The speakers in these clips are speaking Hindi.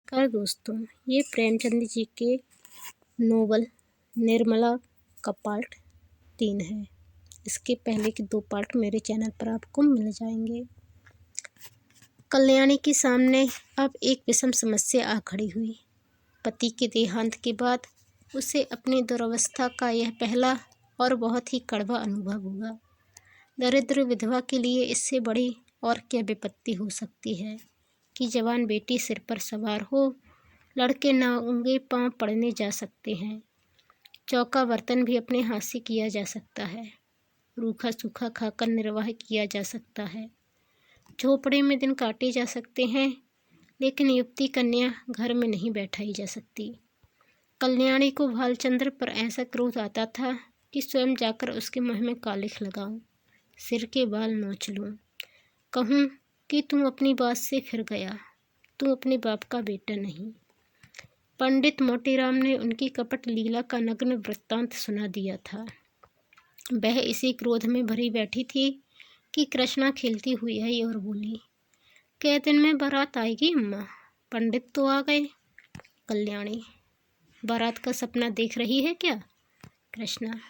नमस्कार दोस्तों, ये प्रेमचंद जी के नोवेल निर्मला का पार्ट 3 है। इसके पहले के 2 पार्ट मेरे चैनल पर आपको मिल जाएंगे। कल्याणी के सामने अब एक विषम समस्या आ खड़ी हुई। पति के देहांत के बाद उसे अपनी दुर्वस्था का यह पहला और बहुत ही कड़वा अनुभव हुआ। दरिद्र विधवा के लिए इससे बड़ी और क्या विपत्ति हो सकती है कि जवान बेटी सिर पर सवार हो, लड़के नंगे पांव पड़ने जा सकते हैं। चौका बर्तन भी अपने हाथ से किया जा सकता है। रूखा सूखा खाकर निर्वाह किया जा सकता है। झोपड़े में दिन काटे जा सकते हैं, लेकिन युवती कन्या घर में नहीं बैठाई जा सकती। कल्याणी को भालचंद्र पर ऐसा क्रोध आता था कि स्वयं जाकर उसके मुँह में कालिख लगाऊं, सिर के बाल नोच लूं, कहूं कि तू अपनी बात से फिर गया, तू अपने बाप का बेटा नहीं। पंडित मोतीराम ने उनकी कपट लीला का नग्न वृत्तांत सुना दिया था। वह इसी क्रोध में भरी बैठी थी कि कृष्णा खेलती हुई आई और बोली, कै दिन में बारात आएगी अम्मा? पंडित तो आ गए। कल्याणी, बारात का सपना देख रही है क्या? कृष्णा,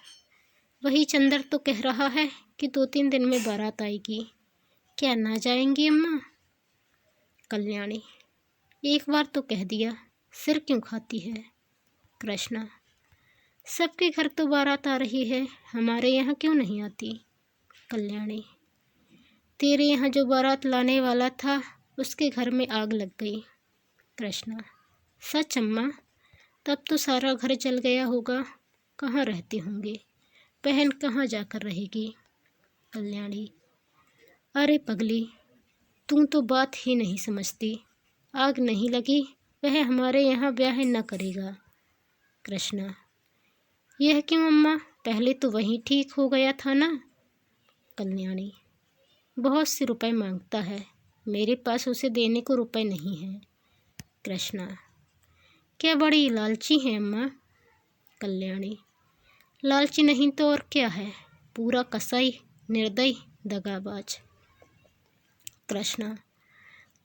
वही चंदर तो कह रहा है कि 2-3 दिन में बारात आएगी। क्या ना जाएंगी अम्मा? कल्याणी, एक बार तो कह दिया, सिर क्यों खाती है? कृष्णा, सबके घर तो बारात आ रही है, हमारे यहाँ क्यों नहीं आती? कल्याणी, तेरे यहाँ जो बारात लाने वाला था उसके घर में आग लग गई। कृष्णा, सच अम्मा? तब तो सारा घर जल गया होगा। कहाँ रहते होंगे? बहन कहाँ जाकर रहेगी? कल्याणी, अरे पगली, तू तो बात ही नहीं समझती। आग नहीं लगी, वह हमारे यहाँ ब्याह न करेगा। कृष्णा, यह क्यों अम्मा? पहले तो वहीं ठीक हो गया था ना। कल्याणी, बहुत से रुपए मांगता है, मेरे पास उसे देने को रुपए नहीं है। कृष्णा, क्या बड़ी लालची है अम्मा? कल्याणी, लालची नहीं तो और क्या है, पूरा कसाई, निर्दयी, दगाबाज। कृष्णा,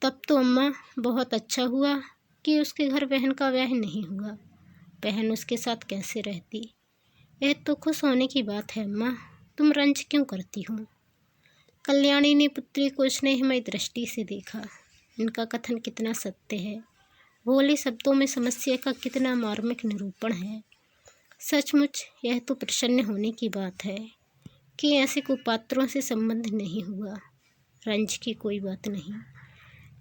तब तो अम्मा बहुत अच्छा हुआ कि उसके घर बहन का ब्याह नहीं हुआ। बहन उसके साथ कैसे रहती? यह तो खुश होने की बात है अम्मा, तुम रंज क्यों करती हो? कल्याणी ने पुत्री को स्नेहमय दृष्टि से देखा। इनका कथन कितना सत्य है, भोले शब्दों में समस्या का कितना मार्मिक निरूपण है। सचमुच यह तो प्रसन्न होने की बात है कि ऐसे कुपात्रों से संबंध नहीं हुआ। रंज की कोई बात नहीं।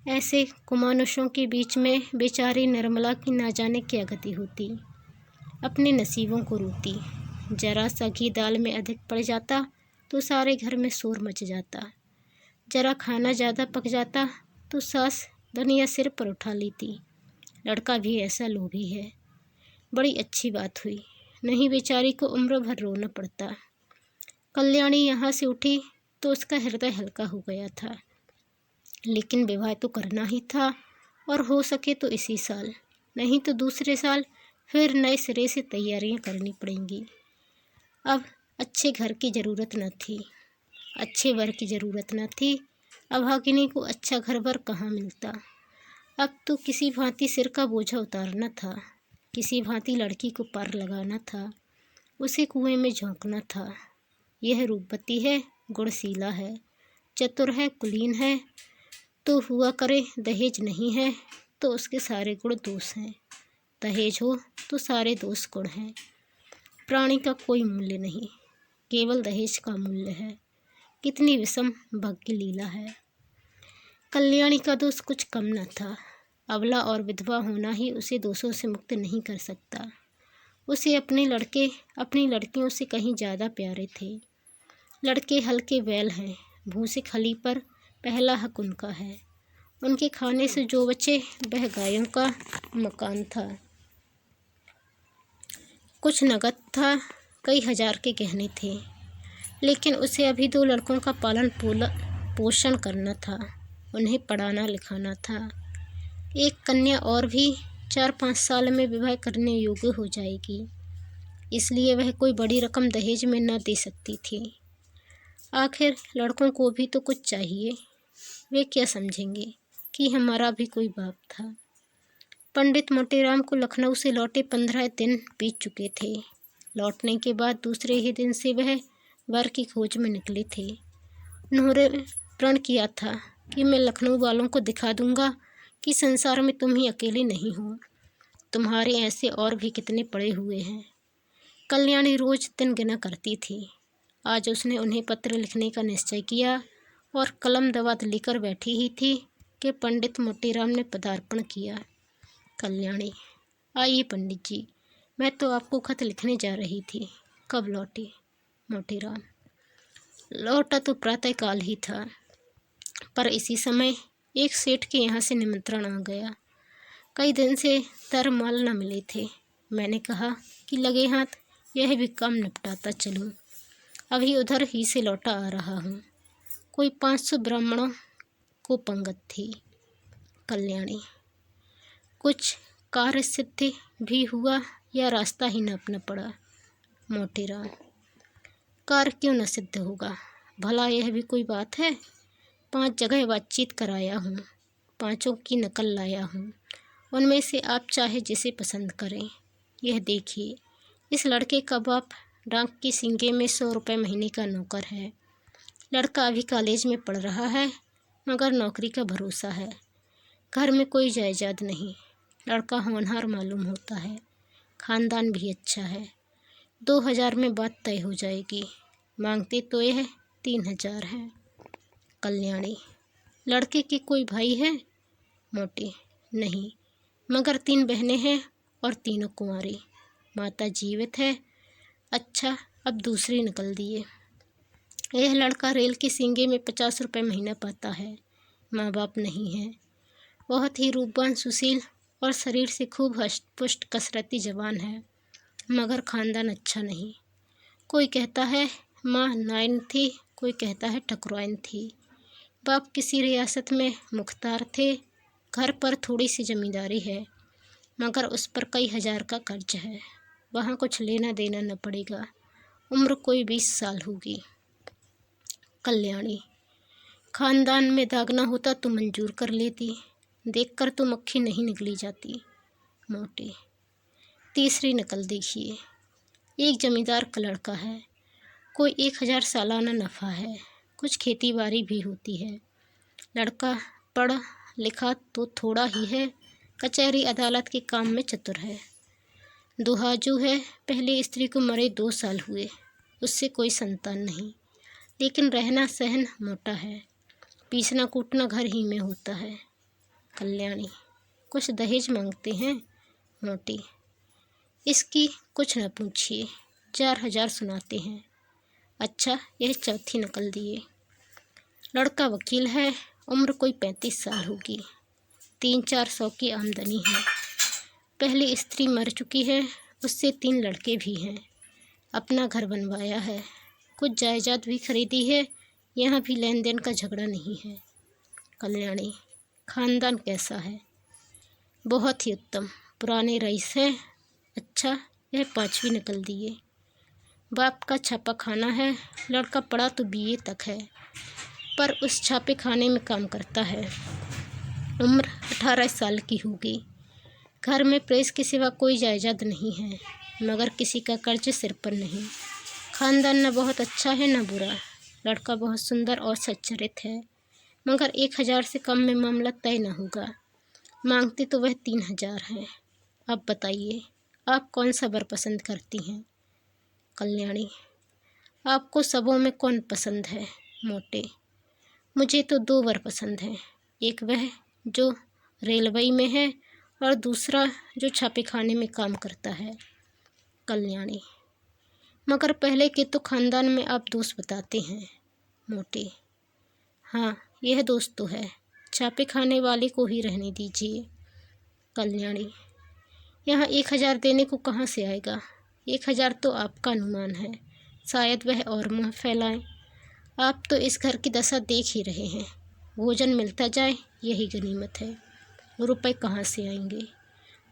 ऐसे कुमानुषों के बीच में बेचारी निर्मला की ना जाने क्या गति होती। अपने नसीबों को रोती। जरा सा घी दाल में अधिक पड़ जाता तो सारे घर में शोर मच जाता। जरा खाना ज़्यादा पक जाता तो सास धनिया सिर पर उठा लेती। लड़का भी ऐसा लोभी है। बड़ी अच्छी बात हुई, नहीं बेचारी को उम्र भर रोना पड़ता। कल्याणी यहाँ से उठी तो उसका हृदय हल्का हो गया था। लेकिन विवाह तो करना ही था, और हो सके तो इसी साल, नहीं तो दूसरे साल फिर नए सिरे से तैयारियां करनी पड़ेंगी। अब अच्छे घर की ज़रूरत न थी, अच्छे वर की ज़रूरत न थी। अभागिनी को अच्छा घर वर कहाँ मिलता? अब तो किसी भांति सिर का बोझा उतारना था, किसी भांति लड़की को पार लगाना था, उसे कुएं में झोंकना था। यह रूपवती है, गुणशीला है, चतुर है, कुलीन है, तो हुआ करे। दहेज नहीं है तो उसके सारे गुण दोष हैं, दहेज हो तो सारे दोष गुण हैं। प्राणी का कोई मूल्य नहीं, केवल दहेज का मूल्य है। कितनी विषम भाग्य लीला है। कल्याणी का दोष कुछ कम न था। अबला और विधवा होना ही उसे दोषों से मुक्त नहीं कर सकता। उसे अपने लड़के अपनी लड़कियों से कहीं ज़्यादा प्यारे थे। लड़के हल्के बैल हैं, भूसे खली पर पहला हक उनका है। उनके खाने से जो बचे वह गायों का मकान था। कुछ नगद था, कई हजार के गहने थे, लेकिन उसे अभी 2 लड़कों का पालन पोषण करना था, उन्हें पढ़ाना लिखाना था। एक कन्या और भी 4-5 साल में विवाह करने योग्य हो जाएगी, इसलिए वह कोई बड़ी रकम दहेज में न दे सकती थी। आखिर लड़कों को भी तो कुछ चाहिए। वे क्या समझेंगे कि हमारा भी कोई बाप था। पंडित मोटेराम को लखनऊ से लौटे 15 दिन बीत चुके थे। लौटने के बाद दूसरे ही दिन से वह वर की खोज में निकले थे। उन्होंने प्रण किया था कि मैं लखनऊ वालों को दिखा दूंगा कि संसार में तुम ही अकेले नहीं हो, तुम्हारे ऐसे और भी कितने पड़े हुए हैं। कल्याणी रोज दिन गिना करती थी। आज उसने उन्हें पत्र लिखने का निश्चय किया और कलम दवात लेकर बैठी ही थी कि पंडित मोटेराम ने पदार्पण किया। कल्याणी, आइए पंडित जी, मैं तो आपको खत लिखने जा रही थी। कब लौटे? मोटेराम, लौटा तो प्रातःकाल ही था, पर इसी समय एक सेठ के यहाँ से निमंत्रण आ गया। कई दिन से तरमाल न मिले थे। मैंने कहा कि लगे हाथ यह भी काम निपटाता चलूँ। अभी उधर ही से लौटा आ रहा हूँ। कोई 500 ब्राह्मणों को पंगत थी। कल्याणी, कुछ कार्य सिद्ध भी हुआ या रास्ता ही न अपना पड़ा? मोटेराम, कार्य क्यों न सिद्ध होगा, भला यह भी कोई बात है। 5 जगह बातचीत कराया हूँ, 5 की नकल लाया हूँ। उनमें से आप चाहे जिसे पसंद करें। यह देखिए, इस लड़के का बाप डाक की सिंगे में 100 रुपये महीने का नौकर है। लड़का अभी कॉलेज में पढ़ रहा है, मगर नौकरी का भरोसा है। घर में कोई जायदाद नहीं। लड़का होनहार मालूम होता है, खानदान भी अच्छा है। 2000 में बात तय हो जाएगी। मांगते तो यह 3000 है। कल्याणी, लड़के के कोई भाई है? मोटे, नहीं, मगर 3 बहनें हैं और तीनों कुंवारी। माता जीवित है। अच्छा, अब दूसरी निकल दिए। यह लड़का रेल के सींगे में 50 रुपये महीना पाता है। माँ बाप नहीं है। बहुत ही रूपवान, सुशील और शरीर से खूब हष्ट पुष्ट कसरती जवान है, मगर खानदान अच्छा नहीं। कोई कहता है माँ नाइन थी, कोई कहता है ठकुराइन थी। बाप किसी रियासत में मुख्तार थे। घर पर थोड़ी सी जमींदारी है, मगर उस पर कई हजार का कर्ज है। वहाँ कुछ लेना देना न पड़ेगा। उम्र कोई 20 साल होगी। कल्याणी, खानदान में दाग न होता तो मंजूर कर लेती। देखकर तो मक्खी नहीं निकली जाती। मोटे, तीसरी नकल देखिए। एक जमींदार का लड़का है। कोई 1000 सालाना नफ़ा है। कुछ खेती बाड़ी भी होती है। लड़का पढ़ लिखा तो थोड़ा ही है, कचहरी अदालत के काम में चतुर है। दुहाजू है। पहली स्त्री को मरे 2 साल हुए, उससे कोई संतान नहीं, लेकिन रहना सहन मोटा है। पीसना कूटना घर ही में होता है। कल्याणी, कुछ दहेज मांगते हैं? मोटी, इसकी कुछ न पूछिए, 4000 सुनाते हैं। अच्छा, यह चौथी नकल दिए। लड़का वकील है। उम्र कोई 35 साल होगी। 300-400 की आमदनी है। पहली स्त्री मर चुकी है, उससे 3 लड़के भी हैं। अपना घर बनवाया है, कुछ जायदाद भी खरीदी है। यहाँ भी लेन देन का झगड़ा नहीं है। कल्याणी, खानदान कैसा है? बहुत ही उत्तम, पुराने रईस हैं। अच्छा, यह 5वीं नकल दिए। बाप का छापा खाना है। लड़का पढ़ा तो BA तक है, पर उस छापे खाने में काम करता है। उम्र 18 साल की होगी। घर में प्रेस के सिवा कोई जायदाद नहीं है, मगर किसी का कर्ज सिर पर नहीं। खानदान न बहुत अच्छा है न बुरा। लड़का बहुत सुंदर और सच्चरित्र है, मगर 1000 से कम में मामला तय न होगा। मांगते तो वह 3000 हैं। अब बताइए, आप कौन सा वर पसंद करती हैं? कल्याणी, आपको सबों में कौन पसंद है? मोटे, मुझे तो 2 वर पसंद हैं। एक वह जो रेलवे में है और दूसरा जो छापे खाने में काम करता है। कल्याणी, मगर पहले के तो खानदान में आप दोस्त बताते हैं। मोटे, हाँ, यह दोस्त तो है। छापे खाने वाले को ही रहने दीजिए। कल्याणी, यहाँ 1000 देने को कहाँ से आएगा? 1000 तो आपका अनुमान है, शायद वह और मुँह फैलाएं। आप तो इस घर की दशा देख ही रहे हैं। भोजन मिलता जाए यही गनीमत है। रुपए कहाँ से आएंगे?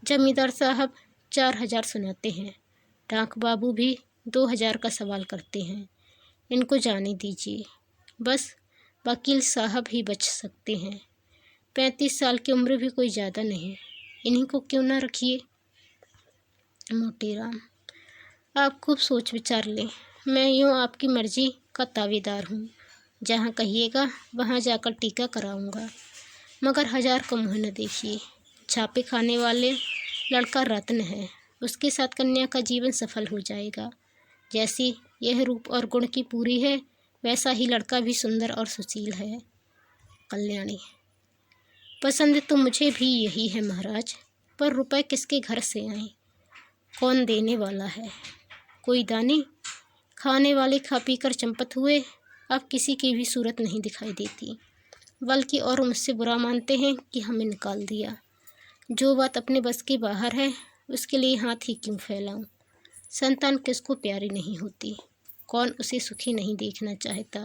जमींदार साहब 4000 सुनाते हैं। डाक बाबू भी 2000 का सवाल करते हैं। इनको जाने दीजिए। बस वकील साहब ही बच सकते हैं। 35 साल की उम्र भी कोई ज़्यादा नहीं। इन्हीं को क्यों ना रखिए। मोतीराम: आप खूब सोच विचार लें, मैं यूँ आपकी मर्जी का ताबेदार हूँ। जहाँ कहिएगा वहाँ जाकर टीका कराऊंगा, मगर 1000 का मुँह न देखिए। छापे खाने वाले लड़का रत्न है, उसके साथ कन्या का जीवन सफल हो जाएगा। जैसी यह रूप और गुण की पूरी है, वैसा ही लड़का भी सुंदर और सुशील है। कल्याणी: पसंद तो मुझे भी यही है महाराज, पर रुपए किसके घर से आए, कौन देने वाला है। कोई दानी? खाने वाले खा पी कर चंपत हुए, अब किसी की भी सूरत नहीं दिखाई देती, बल्कि और मुझसे बुरा मानते हैं कि हमें निकाल दिया। जो बात अपने बस के बाहर है उसके लिए हाथ ही क्यों फैलाऊं। संतान किसको प्यारी नहीं होती, कौन उसे सुखी नहीं देखना चाहता।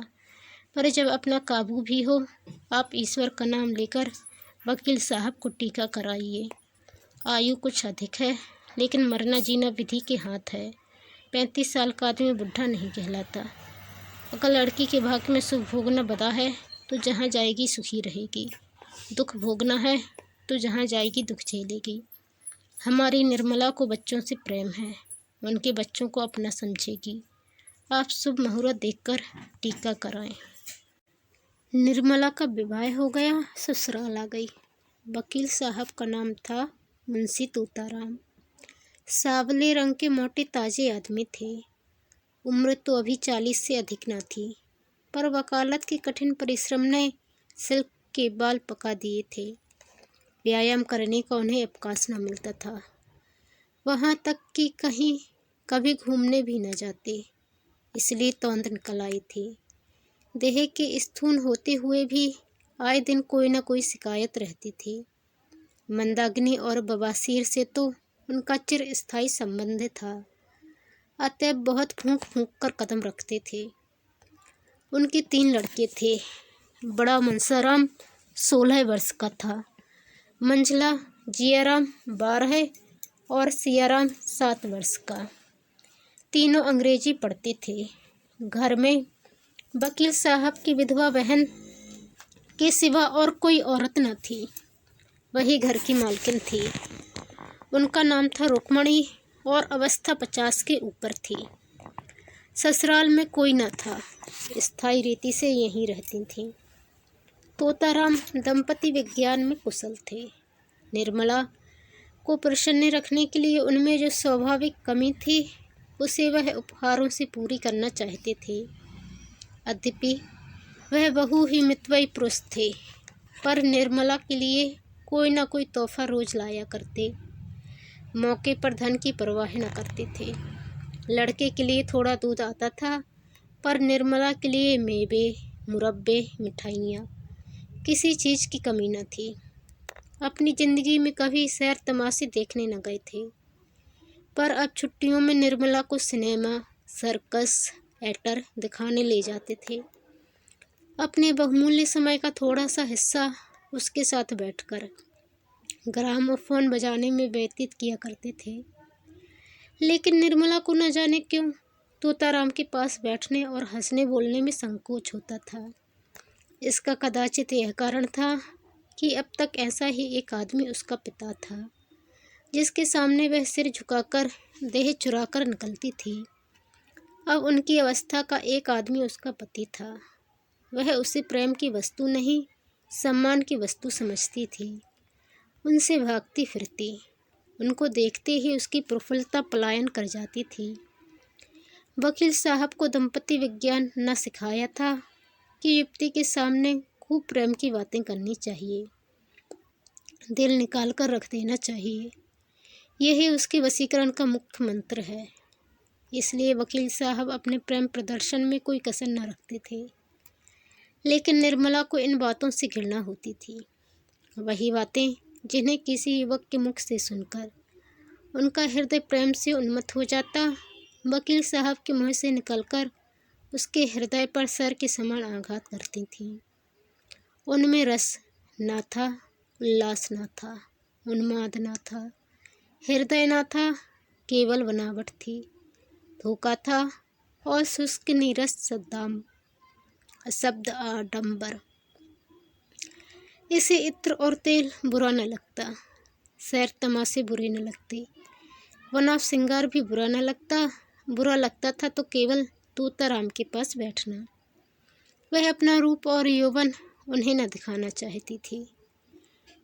पर जब अपना काबू भी हो, आप ईश्वर का नाम लेकर वकील साहब को टीका कराइए। आयु कुछ अधिक है, लेकिन मरना जीना विधि के हाथ है। 35 साल का आदमी बुढ़ा नहीं कहलाता। अगर लड़की के भाग्य में सुख भोगना बदा है तो जहाँ जाएगी सुखी रहेगी, दुख भोगना है तो जहाँ जाएगी दुख झेलेगी। हमारी निर्मला को बच्चों से प्रेम है, उनके बच्चों को अपना समझेगी। आप शुभ मुहूर्त देखकर टीका कराएं। निर्मला का विवाह हो गया, ससुराल आ गई। वकील साहब का नाम था मुंशी तोताराम। सांवले रंग के मोटे ताजे आदमी थे। उम्र तो अभी 40 से अधिक न थी, पर वकालत के कठिन परिश्रम ने सिल्क के बाल पका दिए थे। व्यायाम करने का उन्हें अवकाश न मिलता था। वहाँ तक कि कहीं कभी घूमने भी न जाते, इसलिए तौंद निकल आई थी। देह के स्थूल होते हुए भी आए दिन कोई न कोई शिकायत रहती थी। मंदाग्नि और बवासीर से तो उनका चिरस्थायी संबंध था, अतएव बहुत फूंक फूंक कर कदम रखते थे। उनके 3 लड़के थे। बड़ा मनसाराम 16 वर्ष का था, मंझला जियाराम 12 और सियाराम 7 वर्ष का। तीनों अंग्रेजी पढ़ते थे। घर में वकील साहब की विधवा बहन के सिवा और कोई औरत न थी, वही घर की मालकिन थी। उनका नाम था रुक्मणी और अवस्था 50 के ऊपर थी। ससुराल में कोई न था, स्थायी रीति से यहीं रहती थीं। तोताराम दंपति विज्ञान में कुशल थे। निर्मला को प्रसन्न रखने के लिए उनमें जो स्वाभाविक कमी थी, उसे वह उपहारों से पूरी करना चाहते थे। यद्यपि वह बहु ही मितव्ययी पुरुष थे, पर निर्मला के लिए कोई न कोई तोहफा रोज लाया करते। मौके पर धन की परवाह न करते थे। लड़के के लिए थोड़ा दूध आता था, पर निर्मला के लिए मेवे, मुरब्बे, मिठाइयाँ, किसी चीज़ की कमी न थी। अपनी ज़िंदगी में कभी सैर तमाशे देखने न गए थे, पर अब छुट्टियों में निर्मला को सिनेमा, सर्कस, थिएटर दिखाने ले जाते थे। अपने बहुमूल्य समय का थोड़ा सा हिस्सा उसके साथ बैठकर ग्रामोफोन बजाने में व्यतीत किया करते थे। लेकिन निर्मला को न जाने क्यों तोताराम के पास बैठने और हंसने बोलने में संकोच होता था। इसका कदाचित यह कारण था कि अब तक ऐसा ही एक आदमी उसका पिता था, जिसके सामने वह सिर झुकाकर देह चुराकर निकलती थी। अब उनकी अवस्था का एक आदमी उसका पति था। वह उसे प्रेम की वस्तु नहीं, सम्मान की वस्तु समझती थी। उनसे भागती फिरती, उनको देखते ही उसकी प्रफुल्लता पलायन कर जाती थी। वकील साहब को दंपति विज्ञान न सिखाया था कि युवती के सामने खूब प्रेम की बातें करनी चाहिए, दिल निकाल कर रख देना चाहिए। यही उसके वशीकरण का मुख्य मंत्र है। इसलिए वकील साहब अपने प्रेम प्रदर्शन में कोई कसर न रखते थे। लेकिन निर्मला को इन बातों से घृणा होती थी, वही बातें जिन्हें किसी युवक के मुख से सुनकर उनका हृदय प्रेम से उन्मत्त हो जाता, वकील साहब के मुँह से निकलकर उसके हृदय पर सर के समान आघात करती थीं। उनमें रस ना था, उल्लास ना था, उन्माद ना था, हृदय ना था, केवल बनावट थी, धोखा था और शुष्क नीरस शब्द आडंबर। इसे इत्र और तेल बुरा न लगता, सैर तमाशे बुरे न लगते, वनाव श्रृंगार भी बुरा लगता था तो केवल तोताराम के पास बैठना। वह अपना रूप और यौवन उन्हें न दिखाना चाहती थी,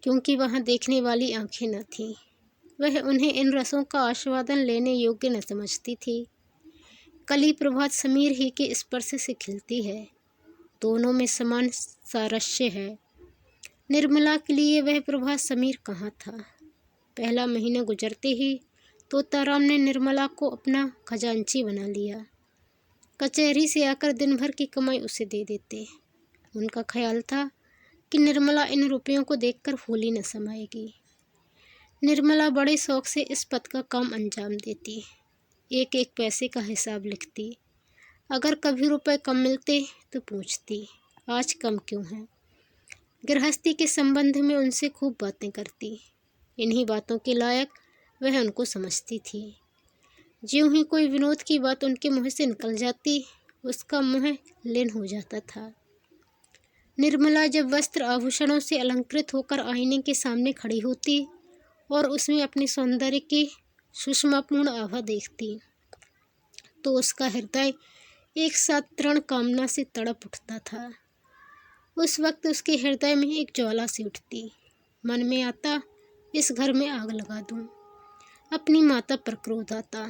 क्योंकि वहाँ देखने वाली आंखें न थीं। वह उन्हें इन रसों का आस्वादन लेने योग्य न समझती थी। कली प्रभात समीर ही के स्पर्श से खिलती है, दोनों में समान सारस्य है। निर्मला के लिए वह प्रभात समीर कहाँ था। पहला महीना गुजरते ही तोताराम ने निर्मला को अपना खजांची बना लिया। कचहरी से आकर दिन भर की कमाई उसे दे देते। उनका ख्याल था कि निर्मला इन रुपयों को देखकर फूली न समाएगी। निर्मला बड़े शौक से इस पद का काम अंजाम देती, एक एक पैसे का हिसाब लिखती। अगर कभी रुपए कम मिलते तो पूछती, आज कम क्यों है। गृहस्थी के संबंध में उनसे खूब बातें करती। इन्हीं बातों के लायक वह उनको समझती थी। ज्यों ही कोई विनोद की बात उनके मुँह से निकल जाती, उसका मुँह लीन हो जाता था। निर्मला जब वस्त्र आभूषणों से अलंकृत होकर आईने के सामने खड़ी होती और उसमें अपने सौंदर्य की सुषमापूर्ण आभा देखती, तो उसका हृदय एक साथ तृण कामना से तड़प उठता था। उस वक्त उसके हृदय में एक ज्वाला सी उठती। मन में आता, इस घर में आग लगा दूं। अपनी माता पर क्रोध आता,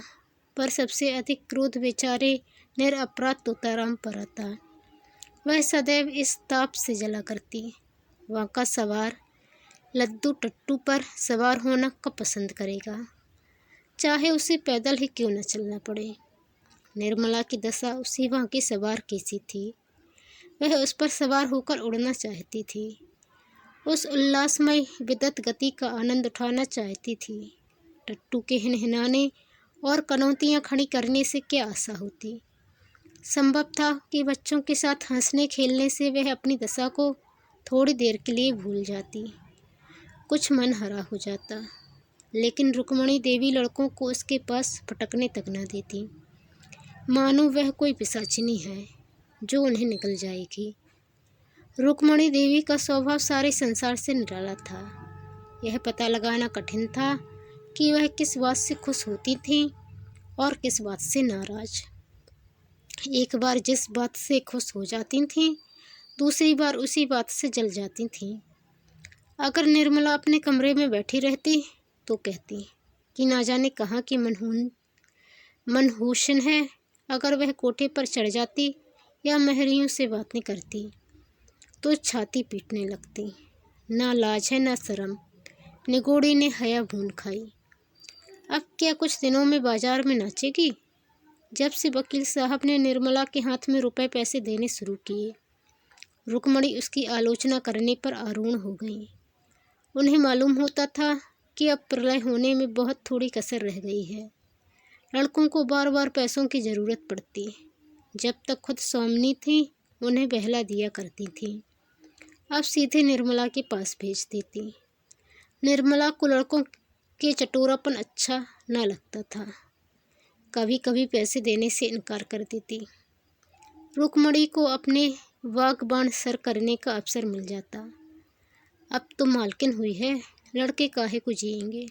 पर सबसे अधिक क्रोध बेचारे निरपराध तोताराम पर आता। वह सदैव इस ताप से जला करती, वहाँ का सवार लद्दू टट्टू पर सवार होना कब पसंद करेगा, चाहे उसे पैदल ही क्यों न चलना पड़े। निर्मला की दशा उसी वहाँ की सवार कैसी थी। वह उस पर सवार होकर उड़ना चाहती थी, उस उल्लासमय विद्युत गति का आनंद उठाना चाहती थी। टट्टू के हिनहिनाने और कनौतियाँ खड़ी करने से क्या आशा होती। संभव था कि बच्चों के साथ हंसने खेलने से वह अपनी दशा को थोड़ी देर के लिए भूल जाती, कुछ मन हरा हो जाता। लेकिन रुक्मणी देवी लड़कों को उसके पास फटकने तक न देती, मानो वह कोई पिशाचिनी है जो उन्हें निकल जाएगी। रुक्मणी देवी का स्वभाव सारे संसार से निराला था। यह पता लगाना कठिन था कि वह किस बात से खुश होती थीं और किस बात से नाराज। एक बार जिस बात से खुश हो जाती थीं, दूसरी बार उसी बात से जल जाती थीं। अगर निर्मला अपने कमरे में बैठी रहती तो कहती कि ना जाने कहाँ की मनहूसन है। अगर वह कोठे पर चढ़ जाती या महरियों से बातें करती तो छाती पीटने लगती। ना लाज है ना शर्म, निगोड़ी ने हया भून खाई। अब क्या कुछ दिनों में बाजार में नाचेगी। जब से वकील साहब ने निर्मला के हाथ में रुपए पैसे देने शुरू किए, रुक्मणी उसकी आलोचना करने पर आरूढ़ हो गई। उन्हें मालूम होता था कि अब प्रलय होने में बहुत थोड़ी कसर रह गई है। लड़कों को बार बार पैसों की ज़रूरत पड़ती। जब तक खुद स्वामिनी थी उन्हें बहला दिया करती थी, अब सीधे निर्मला के पास भेज देती। निर्मला को लड़कों के चटोरापन अच्छा न लगता था, कभी कभी पैसे देने से इनकार कर देती। रुक्मणी को अपने वागबाण सर करने का अवसर मिल जाता। अब तो मालकिन हुई है, लड़के काहे को जिएंगे।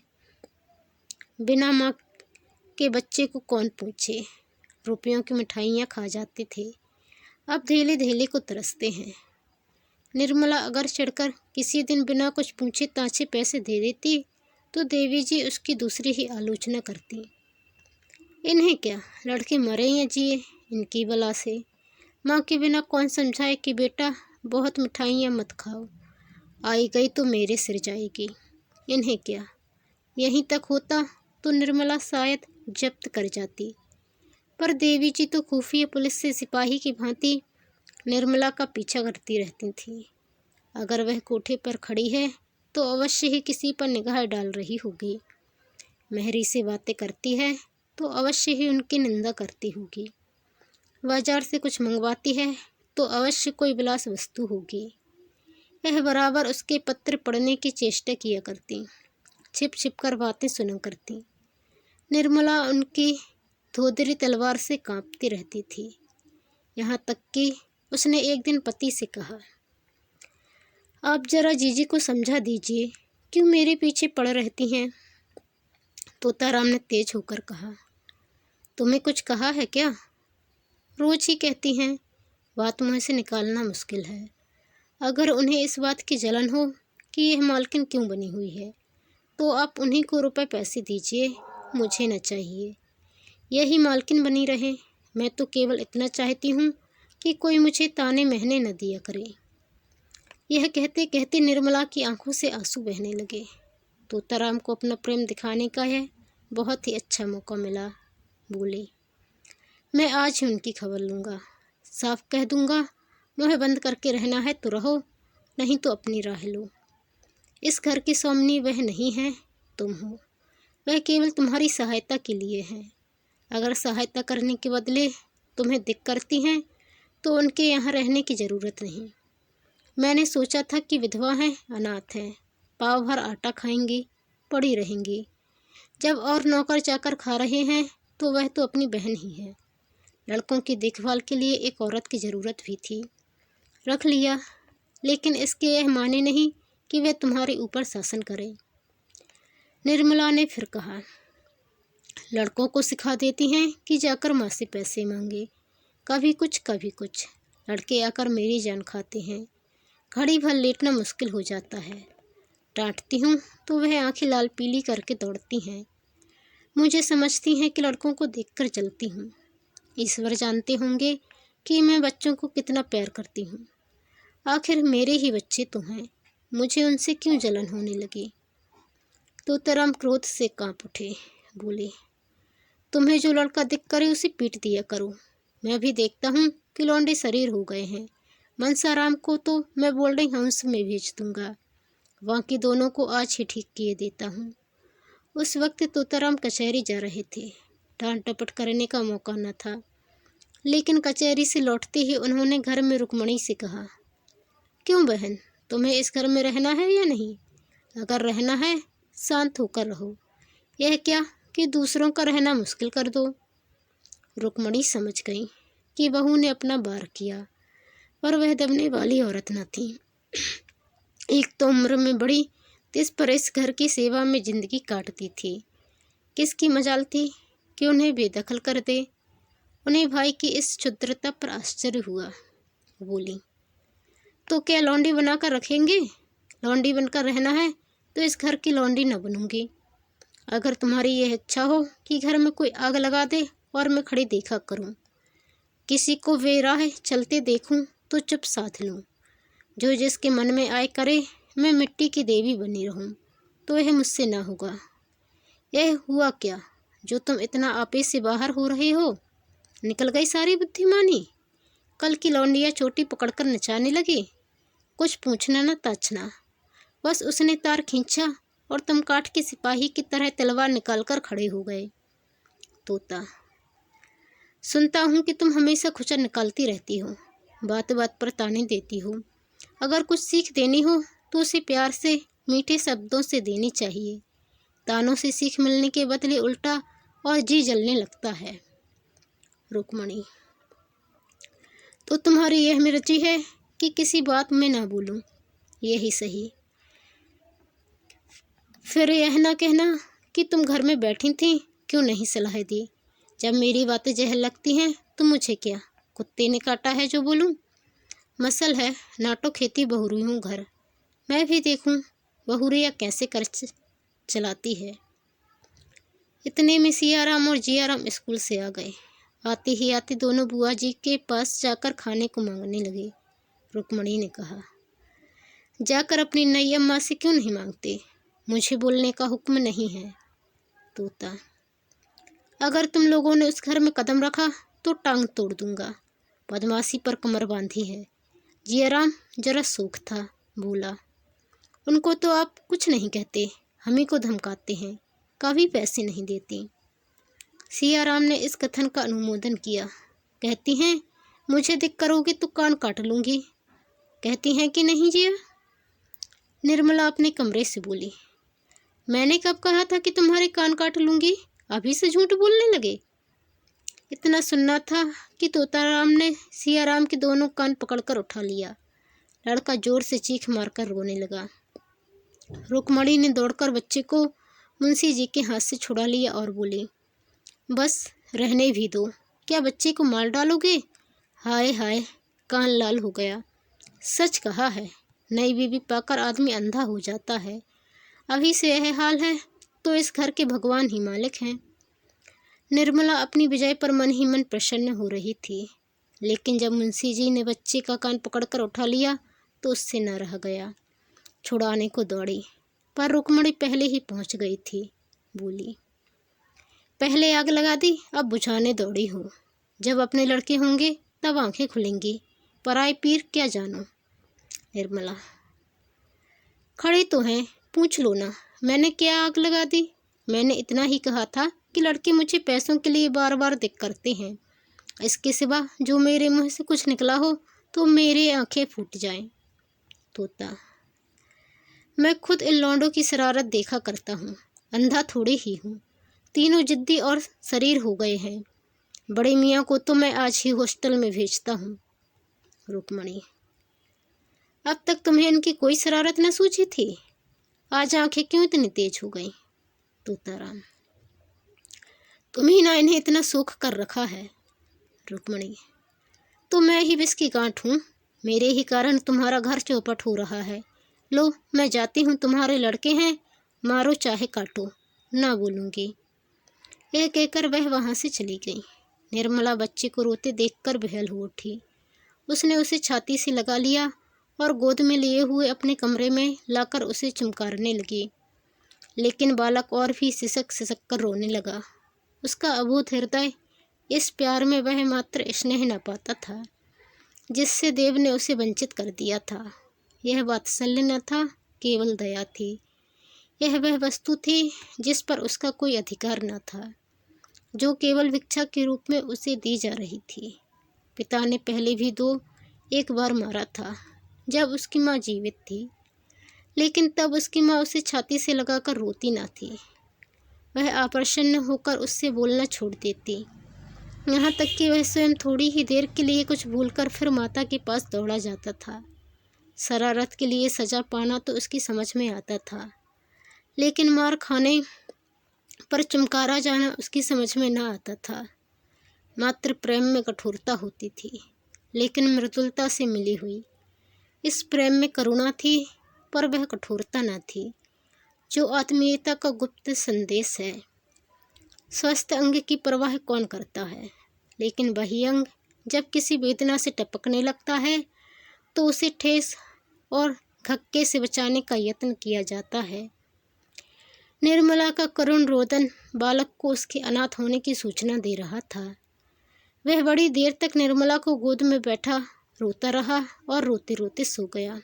बिना माँ के बच्चे को कौन पूछे। रुपयों की मिठाइयाँ खा जाते थे, अब धेले धेले को तरसते हैं। निर्मला अगर चढ़कर किसी दिन बिना कुछ पूछे ताछे पैसे दे देती तो देवी जी उसकी दूसरी ही आलोचना करती। इन्हें क्या, लड़के मरे या जिए, इनकी बला से। माँ के बिना कौन समझाए कि बेटा बहुत मिठाइयाँ मत खाओ, आई गई तो मेरे सिर जाएगी। इन्हें क्या। यहीं तक होता तो निर्मला शायद जब्त कर जाती, पर देवी जी तो खुफिया पुलिस से सिपाही की भांति निर्मला का पीछा करती रहती थी। अगर वह कोठे पर खड़ी है तो अवश्य ही किसी पर निगाह डाल रही होगी। महरी से बातें करती है तो अवश्य ही उनकी निंदा करती होगी। बाजार से कुछ मंगवाती है तो अवश्य कोई विलास वस्तु होगी। वह बराबर उसके पत्र पढ़ने की चेष्टा किया करती, छिप छिप कर बातें सुना करती। निर्मला उनकी धोधरी तलवार से कांपती रहती थी। यहाँ तक कि उसने एक दिन पति से कहा, आप जरा जीजी को समझा दीजिए क्यों मेरे पीछे पड़ रहती हैं? तोताराम ने तेज होकर कहा। तुम्हें कुछ कहा है क्या? रोज ही कहती हैं, बात मुँह से निकालना मुश्किल है। अगर उन्हें इस बात की जलन हो कि यह मालकिन क्यों बनी हुई है, तो आप उन्हीं को रुपए पैसे दीजिए, मुझे न चाहिए। यही मालकिन बनी रहे। मैं तो केवल इतना चाहती हूँ कि कोई मुझे ताने महने न दिया करे। यह कहते कहते निर्मला की आंखों से आंसू बहने लगे। तोताराम को अपना प्रेम दिखाने का यह बहुत ही अच्छा मौका मिला। बोले, मैं आज ही उनकी खबर लूँगा। साफ कह दूँगा, मुँह बंद करके रहना है तो रहो, नहीं तो अपनी राह लो। इस घर की स्वामिनी वह नहीं है, तुम हो। वह केवल तुम्हारी सहायता के लिए है। अगर सहायता करने के बदले तुम्हें दिक करती हैं तो उनके यहाँ रहने की ज़रूरत नहीं। मैंने सोचा था कि विधवा हैं, अनाथ हैं, पाव भर आटा खाएंगी, पड़ी रहेंगी। जब और नौकर चाकर खा रहे हैं तो वह तो अपनी बहन ही है। लड़कों की देखभाल के लिए एक औरत की ज़रूरत भी थी, रख लिया, लेकिन इसके यह माने नहीं कि वे तुम्हारे ऊपर शासन करें। निर्मला ने फिर कहा, लड़कों को सिखा देती हैं कि जाकर माँ से पैसे मांगे, कभी कुछ कभी कुछ। लड़के आकर मेरी जान खाते हैं, घड़ी भर लेटना मुश्किल हो जाता है। डांटती हूँ तो वह आंखें लाल पीली करके दौड़ती हैं। मुझे समझती हैं कि लड़कों को देखकर जलती हूँ। ईश्वर जानते होंगे कि मैं बच्चों को कितना प्यार करती हूँ। आखिर मेरे ही बच्चे तो हैं, मुझे उनसे क्यों जलन होने लगी? तोताराम क्रोध से कांप उठे। बोले, तुम्हें जो लड़का दिख करे उसे पीट दिया करो। मैं भी देखता हूँ कि लौंडे शरीर हो गए हैं। मनसाराम को तो मैं बोर्डिंग हाउस में भेज दूंगा, बाकी दोनों को आज ही ठीक किए देता हूँ। उस वक्त तोताराम कचहरी जा रहे थे। डांट डपट करने का मौका न था, लेकिन कचहरी से लौटते ही उन्होंने घर में रुक्मणी से कहा, क्यों बहन, तुम्हें इस घर में रहना है या नहीं? अगर रहना है शांत होकर रहो, यह क्या कि दूसरों का रहना मुश्किल कर दो। रुक्मणी समझ गई कि बहू ने अपना बार किया, पर वह दबने वाली औरत न थी। एक तो उम्र में बड़ी, तिस पर इस घर की सेवा में जिंदगी काटती थी। किसकी मजाल थी कि उन्हें बेदखल कर दे। उन्हें भाई की इस क्षुद्रता पर आश्चर्य हुआ। बोली, तो क्या लौंडी बनाकर रखेंगे? लौंडी बनकर रहना है तो इस घर की लौंडी न बनूंगी। अगर तुम्हारी यह इच्छा हो कि घर में कोई आग लगा दे और मैं खड़ी देखा करूं, किसी को बेराह चलते देखूं तो चुप साध लूं, जो जिसके मन में आए करे, मैं मिट्टी की देवी बनी रहूं, तो यह मुझसे ना होगा। यह हुआ क्या जो तुम इतना आपे से बाहर हो रहे हो? निकल गई सारी बुद्धिमानी? कल की लौंडिया चोटी पकड़कर नचाने लगी। कुछ पूछना न ताछना, बस उसने तार खींचा और तुम काठ के सिपाही की तरह तलवार निकालकर खड़े हो गए। तोता, सुनता हूँ कि तुम हमेशा खुचर निकालती रहती हो, बात बात पर ताने देती हो। अगर कुछ सीख देनी हो तो उसे प्यार से, मीठे शब्दों से देनी चाहिए। तानों से सीख मिलने के बदले उल्टा और जी जलने लगता है। रुक्मणी, तो तुम्हारी यह मर्जी है कि किसी बात में ना बोलूं, यही सही। फिर यह ना कहना कि तुम घर में बैठी थी, क्यों नहीं सलाह दी? जब मेरी बातें जहर लगती हैं तो मुझे क्या, कुत्ते ने काटा है जो बोलूं? मसल है, नाटो खेती बहुरी हूँ घर, मैं भी देखूं बहुरिया कैसे कर चलाती है। इतने में सियाराम और जियाराम स्कूल से आ गए। आते ही आते दोनों बुआ जी के पास जाकर खाने को मांगने लगे। रुक्मणी ने कहा, जाकर अपनी नई अम्मा से क्यों नहीं मांगते? मुझे बोलने का हुक्म नहीं है। तोता, अगर तुम लोगों ने उस घर में कदम रखा तो टांग तोड़ दूंगा। बदमाशी पर कमर बांधी है। जियाराम जरा सूख था, बोला, उनको तो आप कुछ नहीं कहते, हम ही को धमकाते हैं, कभी पैसे नहीं देती। सियाराम ने इस कथन का अनुमोदन किया। कहती हैं, मुझे दिख करोगे तो कान काट लूँगी। कहती हैं कि नहीं जिया? निर्मला अपने कमरे से बोली, मैंने कब कहा था कि तुम्हारे कान काट लूँगी? अभी से झूठ बोलने लगे। इतना सुनना था कि तोताराम ने सियाराम के दोनों कान पकड़कर उठा लिया। लड़का जोर से चीख मारकर रोने लगा। रुक्मणी ने दौड़कर बच्चे को मुंशी जी के हाथ से छुड़ा लिया और बोली, बस रहने भी दो, क्या बच्चे को मार डालोगे? हाय हाय, कान लाल हो गया। सच कहा है, नई बीवी पाकर आदमी अंधा हो जाता है। अभी से यह हाल है तो इस घर के भगवान ही मालिक हैं। निर्मला अपनी विजय पर मन ही मन प्रसन्न हो रही थी, लेकिन जब मुंशी जी ने बच्चे का कान पकड़कर उठा लिया तो उससे न रह गया। छुड़ाने को दौड़ी, पर रुक्मणी पहले ही पहुंच गई थी। बोली, पहले आग लगा दी, अब बुझाने दौड़ी हूँ। जब अपने लड़के होंगे तब आंखें खुलेंगी, पराए पीर क्या जानो। निर्मला, खड़े तो हैं, पूछ लो ना, मैंने क्या आग लगा दी? मैंने इतना ही कहा था कि लड़के मुझे पैसों के लिए बार बार दिक करते हैं। इसके सिवा जो मेरे मुंह से कुछ निकला हो तो मेरी आंखें फूट जाएं। तोता, मैं खुद इन लौंडों की शरारत देखा करता हूँ, अंधा थोड़े ही हूँ। तीनों जिद्दी और शरीर हो गए हैं। बड़े मियाँ को तो मैं आज ही हॉस्टल में भेजता हूँ। रुक्मणी, अब तक तुम्हें इनकी कोई शरारत न सूझी थी? आज आंखें क्यों इतनी तेज हो गई? तोताराम, तुम्ही ना इन्हें इतना सूख कर रखा है। रुक्मणी, तो मैं ही विष की गांठ हूँ, मेरे ही कारण तुम्हारा घर चौपट हो रहा है। लो, मैं जाती हूँ, तुम्हारे लड़के हैं, मारो चाहे काटो, ना बोलूँगी। यह कहकर वह वहाँ से चली गई। निर्मला बच्चे को रोते देखकर बेहाल हो उठी। उसने उसे छाती से लगा लिया और गोद में लिए हुए अपने कमरे में लाकर उसे चुमकारने लगी, लेकिन बालक और भी सिसक सिसक कर रोने लगा। उसका अबोध हृदय इस प्यार में वह मात्र स्नेह न पाता था जिससे देव ने उसे वंचित कर दिया था। यह वात्सल्य न था, केवल दया थी। यह वह वस्तु थी जिस पर उसका कोई अधिकार न था, जो केवल भिक्षा के रूप में उसे दी जा रही थी। पिता ने पहले भी एक बार मारा था, जब उसकी माँ जीवित थी, लेकिन तब उसकी माँ उसे छाती से लगाकर रोती न थी। वह अप्रसन्न होकर उससे बोलना छोड़ देती, यहाँ तक कि वह स्वयं थोड़ी ही देर के लिए कुछ भूलकर फिर माता के पास दौड़ा जाता था। शरारत के लिए सजा पाना तो उसकी समझ में आता था, लेकिन मार खाने पर चमकारा जाना उसकी समझ में न आता था। मात्र प्रेम में कठोरता होती थी, लेकिन मृदुलता से मिली हुई। इस प्रेम में करुणा थी, पर वह कठोरता न थी, जो आत्मीयता का गुप्त संदेश है। स्वस्थ अंग की परवाह कौन करता है, लेकिन वही अंग जब किसी वेदना से टपकने लगता है तो उसे ठेस और धक्के से बचाने का यत्न किया जाता है। निर्मला का करुण रोदन बालक को उसके अनाथ होने की सूचना दे रहा था। वह बड़ी देर तक निर्मला को गोद में बैठा रोता रहा और रोते रोते सो गया।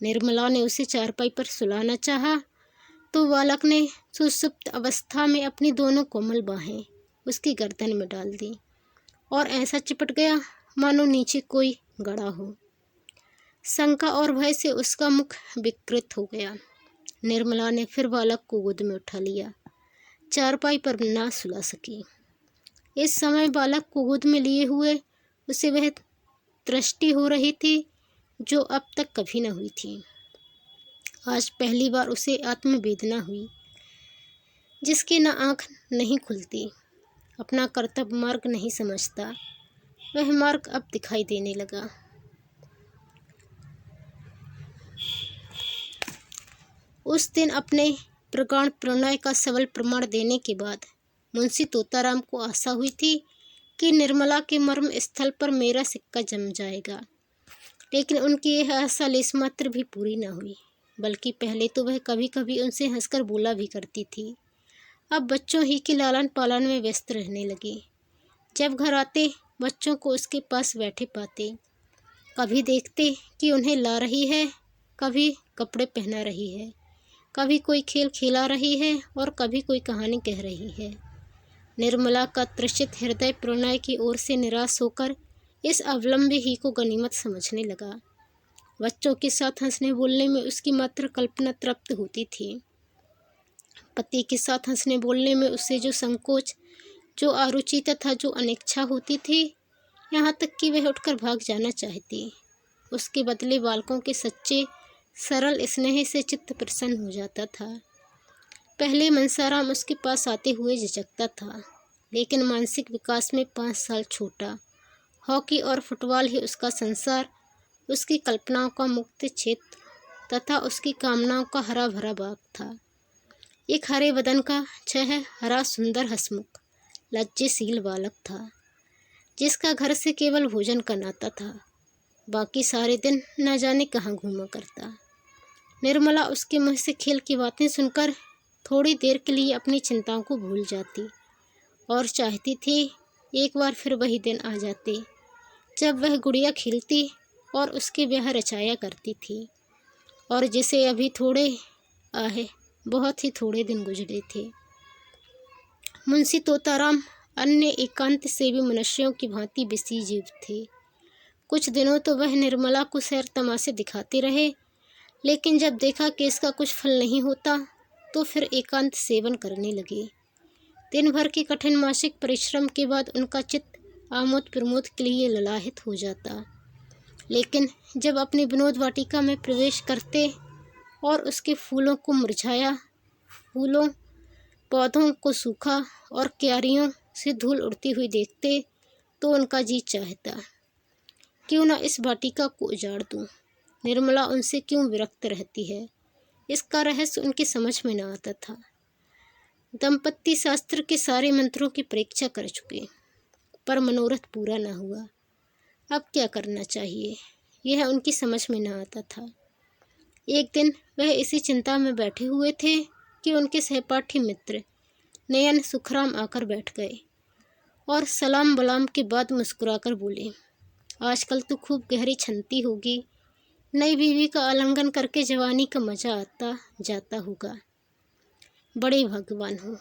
निर्मला ने उसे चारपाई पर सुलाना चाहा तो बालक ने सुषुप्त अवस्था में अपनी दोनों कोमल बाहें उसकी गर्दन में डाल दी और ऐसा चिपट गया मानो नीचे कोई गड़ा हो। शंका और भय से उसका मुख विकृत हो गया। निर्मला ने फिर बालक को गोद में उठा लिया, चारपाई पर ना सुला सकी। इस समय बालक को गोद में लिए हुए उसे वह दृष्टि हो रही थी जो अब तक कभी न हुई थी। आज पहली बार उसे आत्मवेदना हुई, जिसकी न आँख नहीं खुलती, अपना कर्तव्य मार्ग नहीं समझता। वह मार्ग अब दिखाई देने लगा। उस दिन अपने प्रगाढ़ प्रणय का सबल प्रमाण देने के बाद मुंशी तोताराम को आशा हुई थी कि निर्मला के मर्म स्थल पर मेरा सिक्का जम जाएगा, लेकिन उनकी यह आशा लेशमात्र भी पूरी न हुई। बल्कि पहले तो वह कभी कभी उनसे हंसकर बोला भी करती थी, अब बच्चों ही के लालन पालन में व्यस्त रहने लगी। जब घर आते बच्चों को उसके पास बैठे पाते, कभी देखते कि उन्हें ला रही है, कभी कपड़े पहना रही है, कभी कोई खेल खिला रही है और कभी कोई कहानी कह रही है। निर्मला का तृषित हृदय प्रणय की ओर से निराश होकर इस अवलंबी ही को गनीमत समझने लगा। बच्चों के साथ हंसने बोलने में उसकी मात्र कल्पना तृप्त होती थी। पति के साथ हंसने बोलने में उससे जो संकोच, जो अरुचि तथा जो अनिच्छा होती थी, यहाँ तक कि वह उठकर भाग जाना चाहती। उसके बदले बालकों के सच्चे सरल स्नेह से चित्त प्रसन्न हो जाता था। पहले मनसाराम उसके पास आते हुए झिझकता था, लेकिन मानसिक विकास में 5 साल छोटा। हॉकी और फुटबॉल ही उसका संसार, उसकी कल्पनाओं का मुक्त क्षेत्र तथा उसकी कामनाओं का हरा भरा बाग था। एक हरे बदन का हरा सुंदर हंसमुख लज्जाशील बालक था, जिसका घर से केवल भोजन का नाता था। बाकी सारे दिन न जाने कहाँ घूमा करता। निर्मला उसके मुँह से खेल की बातें सुनकर थोड़ी देर के लिए अपनी चिंताओं को भूल जाती और चाहती थी एक बार फिर वही दिन आ जाते जब वह गुड़िया खेलती और उसके ब्याह रचाया करती थी, और जिसे अभी बहुत ही थोड़े दिन गुजरे थे। मुंशी तोताराम अन्य एकांत सेवी मनुष्यों की भांति बिसी जीव थे। कुछ दिनों तो वह निर्मला को सैर तमाशे दिखाते रहे, लेकिन जब देखा कि इसका कुछ फल नहीं होता तो फिर एकांत सेवन करने लगे। दिन भर के कठिन मानसिक परिश्रम के बाद उनका चित्त आमोद प्रमोद के लिए ललाहित हो जाता, लेकिन जब अपनी विनोद वाटिका में प्रवेश करते और उसके फूलों को मुरझाया, फूलों पौधों को सूखा और क्यारियों से धूल उड़ती हुई देखते तो उनका जी चाहता क्यों न इस वाटिका को उजाड़ दूं। निर्मला उनसे क्यों विरक्त रहती है, इसका रहस्य उनकी समझ में न आता था। दंपत्ति शास्त्र के सारे मंत्रों की परीक्षा कर चुके, पर मनोरथ पूरा न हुआ। अब क्या करना चाहिए, यह उनकी समझ में न आता था। एक दिन वह इसी चिंता में बैठे हुए थे कि उनके सहपाठी मित्र नयन सुखराम आकर बैठ गए और सलाम बलाम के बाद मुस्कुराकर बोले, आजकल तो खूब गहरी छनती होगी। नई बीवी का आलिंगन करके जवानी का मजा आता जाता होगा। बड़े भगवान हो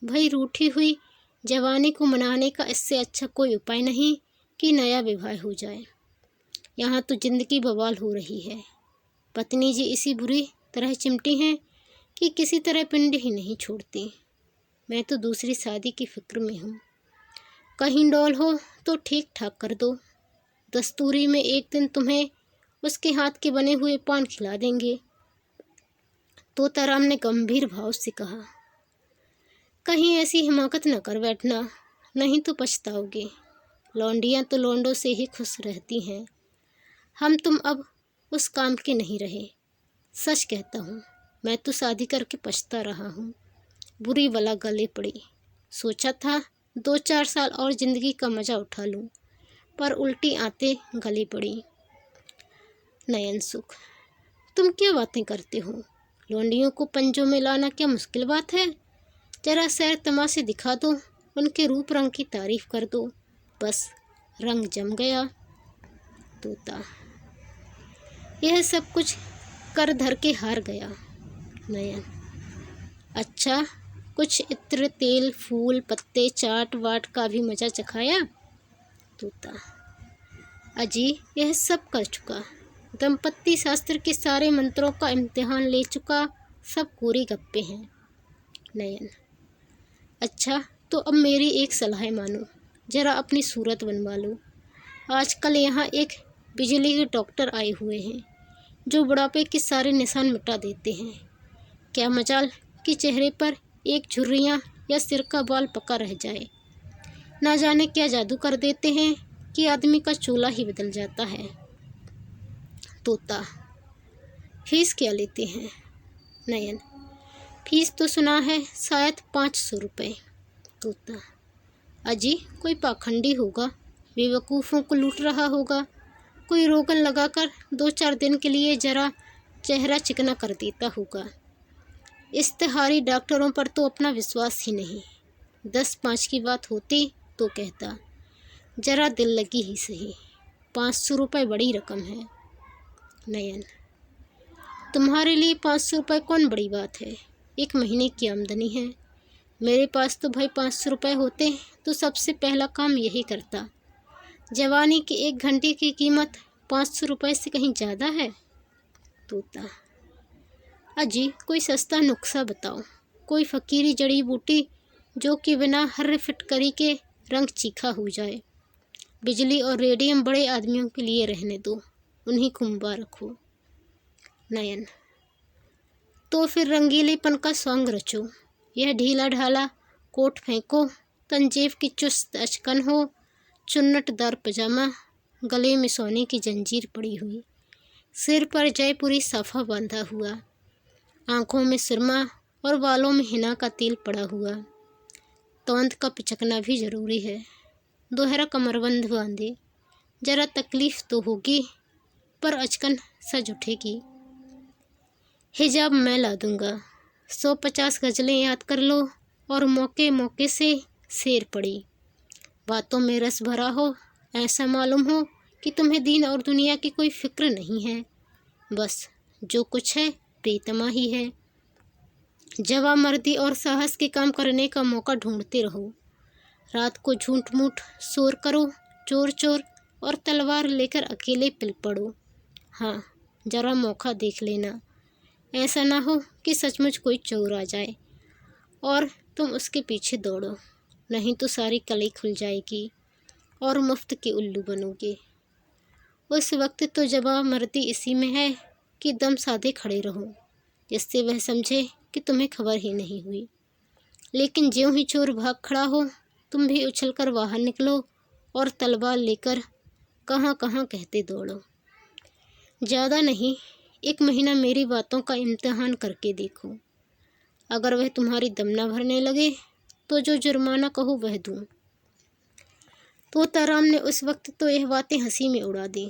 भाई, रूठी हुई जवानी को मनाने का इससे अच्छा कोई उपाय नहीं कि नया विवाह हो जाए। यहाँ तो जिंदगी बवाल हो रही है। पत्नी जी इसी बुरी तरह चिमटी हैं कि किसी तरह पिंड ही नहीं छोड़ती। मैं तो दूसरी शादी की फिक्र में हूँ। कहीं डौल हो तो ठीक ठाक कर दो। दस्तूरी में एक दिन तुम्हें उसके हाथ के बने हुए पान खिला देंगे। तोताराम ने गंभीर भाव से कहा, कहीं ऐसी हिमाकत न कर बैठना, नहीं तो पछताओगे। लौंडियाँ तो लौंडों से ही खुश रहती हैं। हम तुम अब उस काम के नहीं रहे। सच कहता हूँ, मैं तो शादी करके पछता रहा हूँ। बुरी बला गले पड़ी। सोचा था 2-4 साल और जिंदगी का मजा उठा लूँ, पर उल्टी आते गले पड़ी। नयन सुख, तुम क्या बातें करते हो? लौंडियों को पंजों में लाना क्या मुश्किल बात है? जरा सैर तमाशे दिखा दो, उनके रूप रंग की तारीफ कर दो, बस रंग जम गया। तोता, यह सब कुछ कर धर के हार गया। नयन, अच्छा, कुछ इत्र तेल फूल पत्ते चाट वाट का भी मजा चखाया? तोता, अजी यह सब कर चुका। दंपत्ति शास्त्र के सारे मंत्रों का इम्तिहान ले चुका, सब कोरी गप्पे हैं। नयन, अच्छा तो अब मेरी एक सलाह मानो, जरा अपनी सूरत बनवा लो। आजकल यहाँ एक बिजली के डॉक्टर आए हुए हैं जो बुढ़ापे के सारे निशान मिटा देते हैं। क्या मजाल कि चेहरे पर एक झुर्रियाँ या सिर का बाल पका रह जाए। ना जाने क्या जादू कर देते हैं कि आदमी का चूल्हा ही बदल जाता है। तोता, फीस क्या लेते हैं? नयन, फीस तो सुना है शायद 500 रुपये। तोता, अजी कोई पाखंडी होगा, बेवकूफ़ों को लूट रहा होगा। कोई रोगन लगाकर 2-4 दिन के लिए जरा चेहरा चिकना कर देता होगा। इश्तिहारी डॉक्टरों पर तो अपना विश्वास ही नहीं। 10-5 की बात होती तो कहता, जरा दिल लगी ही सही। 500 रुपये बड़ी रकम है। नयन, तुम्हारे लिए 500 रुपये कौन बड़ी बात है? 1 महीने की आमदनी है। मेरे पास तो भाई 500 रुपये होते तो सबसे पहला काम यही करता। जवानी की 1 घंटे की कीमत 500 रुपये से कहीं ज़्यादा है। तोता, अजी कोई सस्ता नुस्खा बताओ, कोई फ़कीरी जड़ी बूटी जो कि बिना हर्र फिटकरी के रंग चीखा हो जाए। बिजली और रेडियम बड़े आदमियों के लिए रहने दो, उन्हीं को मुबारक हो। नयन। तो फिर रंगीलेपन का सॉन्ग रचो। यह ढीला ढाला कोट फेंको, तंजीब की चुस्त अचकन हो, चुन्नटदार पजामा, गले में सोने की जंजीर पड़ी हुई, सिर पर जयपुरी साफा बांधा हुआ, आंखों में सुरमा और बालों में हिना का तेल पड़ा हुआ। तौंद का पिचकना भी जरूरी है। दोहरा कमरबंद बांधे। जरा तकलीफ तो होगी, पर अचकन सज उठेगी। हिजाब मैं ला दूंगा। 150 गजलें याद कर लो और मौके मौके से शेर पड़ी। बातों में रस भरा हो, ऐसा मालूम हो कि तुम्हें दीन और दुनिया की कोई फिक्र नहीं है। बस जो कुछ है प्रीतमा ही है। जवामर्दी और साहस के काम करने का मौका ढूंढते रहो। रात को झूठ मूठ शोर करो, चोर चोर, और तलवार लेकर अकेले पिल पड़ो। हाँ, जरा मौका देख लेना। ऐसा ना हो कि सचमुच कोई चोर आ जाए और तुम उसके पीछे दौड़ो, नहीं तो सारी कलई खुल जाएगी और मुफ्त के उल्लू बनोगे। उस वक्त तो जवामर्दी इसी में है कि दम साधे खड़े रहो, जिससे वह समझे कि तुम्हें खबर ही नहीं हुई। लेकिन ज्यों ही चोर भाग खड़ा हो, तुम भी उछलकर बाहर निकलो और तलवार लेकर कहाँ कहाँ कहते दौड़ो। ज़्यादा नहीं, 1 महीना मेरी बातों का इम्तिहान करके देखो। अगर वह तुम्हारी दम न भरने लगे तो जो जुर्माना कहो वह दूँ। तोताराम ने उस वक्त तो यह बातें हंसी में उड़ा दी,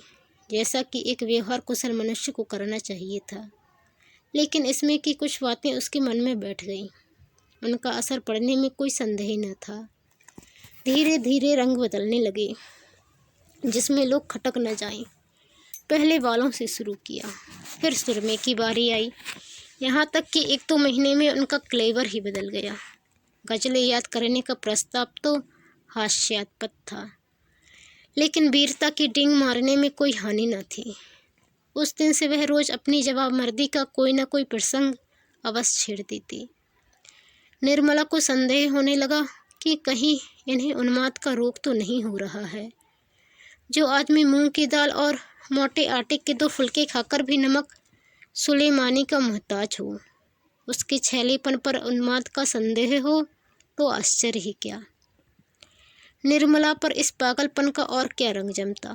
जैसा कि एक व्यवहार कुशल मनुष्य को करना चाहिए था। लेकिन इसमें कि कुछ बातें उसके मन में बैठ गईं। उनका असर पड़ने में कोई संदेह न था। धीरे धीरे रंग बदलने लगे, जिसमें लोग खटक न जाएं। पहले बालों से शुरू किया, फिर सुरमे की बारी आई, यहाँ तक कि 1-2 महीने में उनका क्लेवर ही बदल गया। गजलें याद करने का प्रस्ताव तो हास्यास्पद था, लेकिन वीरता की डींग मारने में कोई हानि न थी। उस दिन से वह रोज़ अपनी जवाबमर्दी का कोई न कोई प्रसंग अवश्य छेड़ देती। निर्मला को संदेह होने लगा कि कहीं इन्हें उन्माद का रोग तो नहीं हो रहा है। जो आदमी मूंग की दाल और मोटे आटे के 2 फुलके खाकर भी नमक सुलेमानी का मोहताज हो, उसके छैलेपन पर उन्माद का संदेह हो तो आश्चर्य ही क्या। निर्मला पर इस पागलपन का और क्या रंग जमता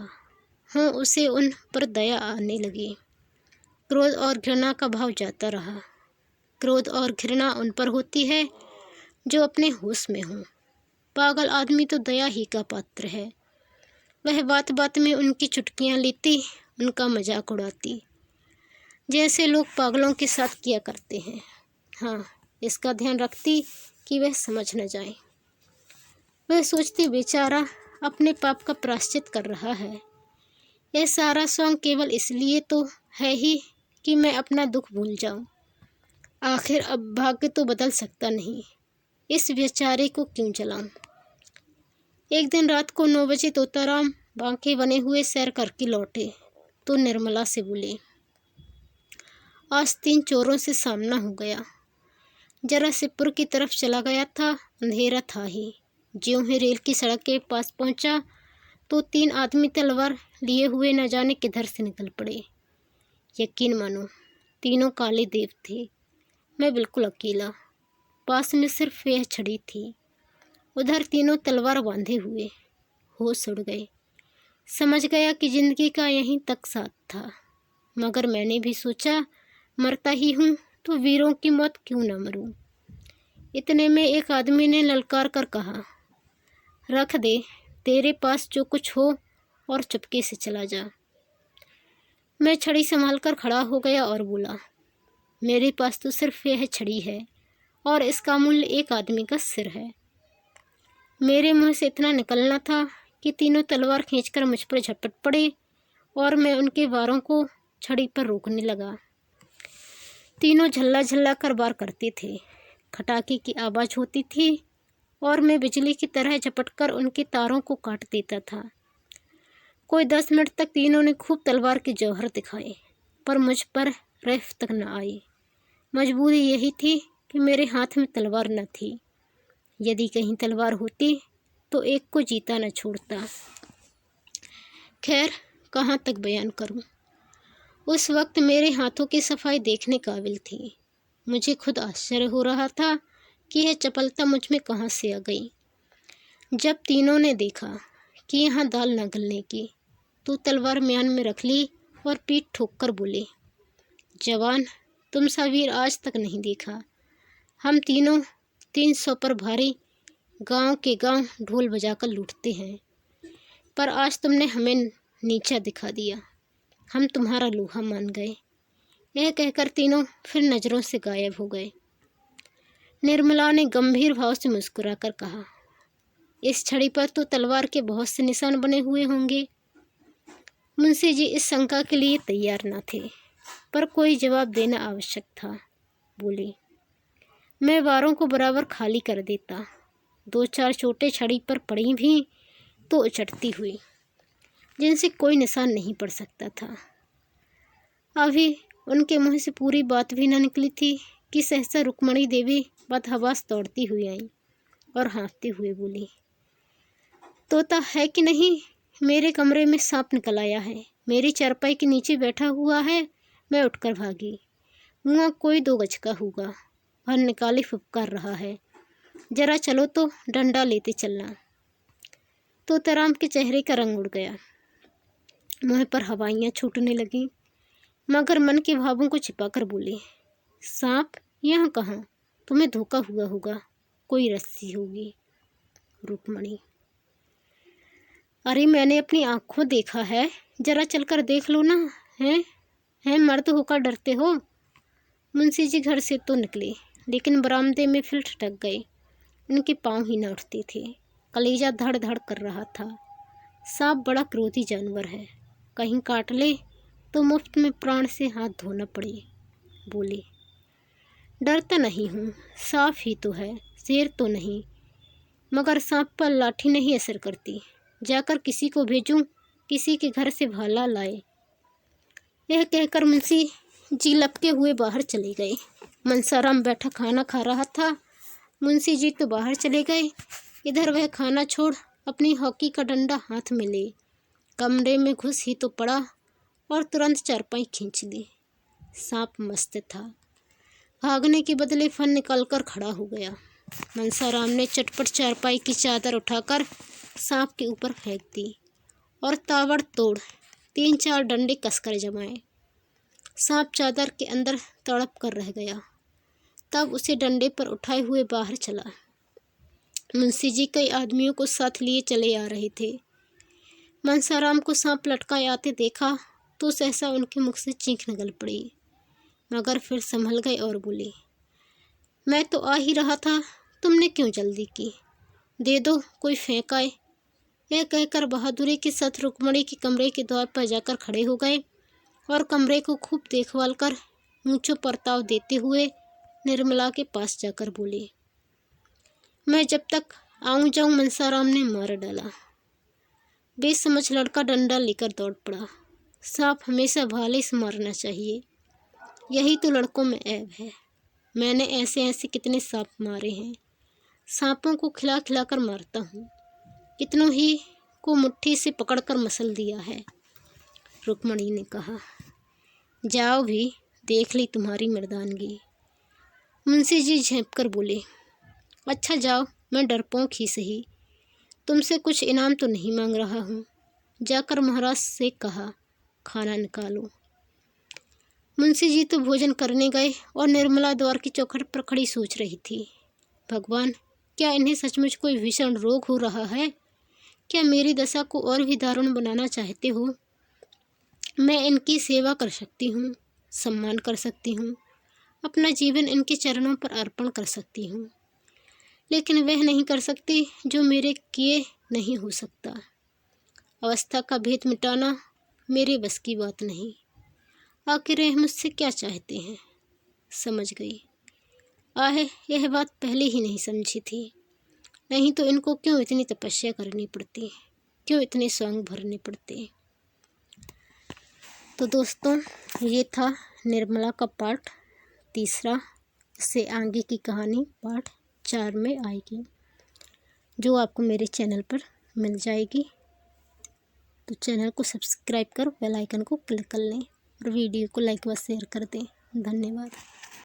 हो, उसे उन पर दया आने लगी। क्रोध और घृणा का भाव जाता रहा। क्रोध और घृणा उन पर होती है जो अपने होश में हो। पागल आदमी तो दया ही का पात्र है। वह बात बात में उनकी चुटकियां लेती, उनका मजाक उड़ाती, जैसे लोग पागलों के साथ किया करते हैं। हाँ, इसका ध्यान रखती कि वह समझ न जाए। वह सोचती बेचारा अपने पाप का प्रायश्चित कर रहा है। यह सारा सॉन्ग केवल इसलिए तो है ही कि मैं अपना दुख भूल जाऊं। आखिर अब भाग्य तो बदल सकता नहीं, इस बेचारे को क्यों जलाऊं। एक दिन रात को 9 बजे तोताराम बांके बने हुए सैर करके लौटे तो निर्मला से बोले, आज 3 चोरों से सामना हो गया। जरा सिपुर की तरफ चला गया था, अंधेरा था ही। ज्यों ही रेल की सड़क के पास पहुंचा तो 3 आदमी तलवार लिए हुए न जाने किधर से निकल पड़े। यकीन मानो, तीनों काले देव थे। मैं बिल्कुल अकेला, पास में सिर्फ यह छड़ी थी। उधर तीनों तलवार बांधे हुए। होश उड़ गए। समझ गया कि जिंदगी का यहीं तक साथ था। मगर मैंने भी सोचा, मरता ही हूँ तो वीरों की मौत क्यों न मरूं। इतने में एक आदमी ने ललकार कर कहा, रख दे तेरे पास जो कुछ हो और चुपके से चला जा। मैं छड़ी संभाल कर खड़ा हो गया और बोला, मेरे पास तो सिर्फ यह छड़ी है और इसका मूल्य 1 आदमी का सिर है। मेरे मुंह से इतना निकलना था कि तीनों तलवार खींचकर मुझ पर झपट पड़े और मैं उनके वारों को छड़ी पर रोकने लगा। तीनों झल्ला झल्ला कर वार करते थे। खटाके की आवाज़ होती थी और मैं बिजली की तरह झपटकर उनके तारों को काट देता था। कोई 10 मिनट तक तीनों ने खूब तलवार के जौहर दिखाए, पर मुझ पर रफ तक न आई। मजबूरी यही थी कि मेरे हाथ में तलवार न थी। यदि कहीं तलवार होती तो एक को जीता न छोड़ता। खैर, कहाँ तक बयान करूं। उस वक्त मेरे हाथों की सफाई देखने काबिल थी। मुझे खुद आश्चर्य हो रहा था कि यह चपलता मुझ में कहाँ से आ गई। जब तीनों ने देखा कि यहाँ दाल न गलने की, तो तलवार म्यान में रख ली और पीठ ठोक कर बोले, जवान, तुम सा वीर आज तक नहीं देखा। हम तीनों 300 पर भारी गांव के गांव ढोल बजाकर लूटते हैं, पर आज तुमने हमें नीचा दिखा दिया। हम तुम्हारा लोहा मान गए। यह कहकर तीनों फिर नज़रों से गायब हो गए। निर्मला ने गंभीर भाव से मुस्कुराकर कहा, इस छड़ी पर तो तलवार के बहुत से निशान बने हुए होंगे। मुंशी जी इस शंका के लिए तैयार न थे, पर कोई जवाब देना आवश्यक था। बोले, मैं वारों को बराबर खाली कर देता। 2-4 चोटें छड़ी पर पड़ी भी तो उचटती हुई, जिनसे कोई निशान नहीं पड़ सकता था। अभी उनके मुंह से पूरी बात भी न निकली थी कि सहसा रुक्मणी देवी बदहवास दौड़ती हुई आई और हाँफते हुए बोली, तोता है कि नहीं? मेरे कमरे में सांप निकल आया है। मेरी चारपाई के नीचे बैठा हुआ है। मैं उठकर भागी। मुँह कोई 2 गज का होगा। वह निकाली फुफकार रहा है। जरा चलो तो डंडा लेते चलना। तोताराम के चेहरे का रंग उड़ गया। मुँह पर हवाइयाँ छूटने लगीं, मगर मन के भावों को छिपाकर बोले, सांप यहाँ कहाँ? तुम्हें धोखा हुआ होगा, कोई रस्सी होगी। रुक्मणी, अरे मैंने अपनी आँखों देखा है, जरा चलकर देख लो ना। हैं मर्द होकर डरते हो? मुंशी जी घर से तो निकले, लेकिन बरामदे में फिर ठटक गए। उनके पाँव ही न उठते थे। कलेजा धड़ धड़ कर रहा था। सांप बड़ा क्रोधी जानवर है, कहीं काट ले तो मुफ्त में प्राण से हाथ धोना पड़े। बोले, डरता नहीं हूँ, सांप ही तो है, शेर तो नहीं। मगर सांप पर लाठी नहीं असर करती। जाकर किसी को भेजूं, किसी के घर से भाला लाए। यह कहकर मुंशी जी लपके हुए बाहर चले गए। मनसाराम बैठा खाना खा रहा था। मुंशी जी तो बाहर चले गए। इधर वह खाना छोड़ अपनी हॉकी का डंडा हाथ में ले कमरे में घुस ही तो पड़ा और तुरंत चारपाई खींच ली। सांप मस्त था। भागने के बदले फन निकालकर खड़ा हो गया। मनसाराम ने चटपट चारपाई की चादर उठाकर सांप के ऊपर फेंक दी और ताबड़तोड़ 3-4 डंडे कसकर जमाए। सांप चादर के अंदर तड़प कर रह गया। तब उसे डंडे पर उठाए हुए बाहर चला। मुंशी जी कई आदमियों को साथ लिए चले आ रहे थे। मनसाराम को सांप लटकाए आते देखा तो सहसा उनके मुख से चीख निकल पड़ी, मगर फिर संभल गए और बोले, मैं तो आ ही रहा था, तुमने क्यों जल्दी की? दे दो, कोई फेंक आए। यह कहकर बहादुरी के साथ रुक्मणी के कमरे के द्वार पर जाकर खड़े हो गए और कमरे को खूब देखभाल कर ऊंचो परताव देते हुए निर्मला के पास जाकर बोले, मैं जब तक आऊं जाऊं मनसाराम ने मार डाला। बेसमझ लड़का डंडा लेकर दौड़ पड़ा। सांप हमेशा भाले से मारना चाहिए, यही तो लड़कों में ऐब है। मैंने ऐसे ऐसे कितने सांप मारे हैं। सांपों को खिला खिला कर मारता हूँ, कितनों ही को मुट्ठी से पकड़कर मसल दिया है। रुक्मणी ने कहा, जाओ भी, देख ली तुम्हारी मर्दानगी। मुंशी जी झेंप कर बोले, अच्छा जाओ, मैं डरपोक ही सही, तुमसे कुछ इनाम तो नहीं मांग रहा हूँ। जाकर महाराज से कहा, खाना निकालो। मुंशी जी तो भोजन करने गए और निर्मला द्वार की चौखट पर खड़ी सोच रही थी, भगवान, क्या इन्हें सचमुच कोई भीषण रोग हो रहा है? क्या मेरी दशा को और भी दारुण बनाना चाहते हो? मैं इनकी सेवा कर सकती हूँ, सम्मान कर सकती हूँ, अपना जीवन इनके चरणों पर अर्पण कर सकती हूँ, लेकिन वह नहीं कर सकती जो मेरे किए नहीं हो सकता। अवस्था का भेद मिटाना मेरे बस की बात नहीं। आखिर यह मुझसे क्या चाहते हैं? समझ गई। आहे, यह बात पहले ही नहीं समझी थी, नहीं तो इनको क्यों इतनी तपस्या करनी पड़ती, क्यों इतने सौंग भरने पड़ते। तो दोस्तों, ये था निर्मला का पार्ट 3। इससे आगे की कहानी पार्ट 4 में आएगी, जो आपको मेरे चैनल पर मिल जाएगी। तो चैनल को सब्सक्राइब कर बेल आइकन को क्लिक कर लें। और वीडियो को लाइक व शेयर कर दें। धन्यवाद।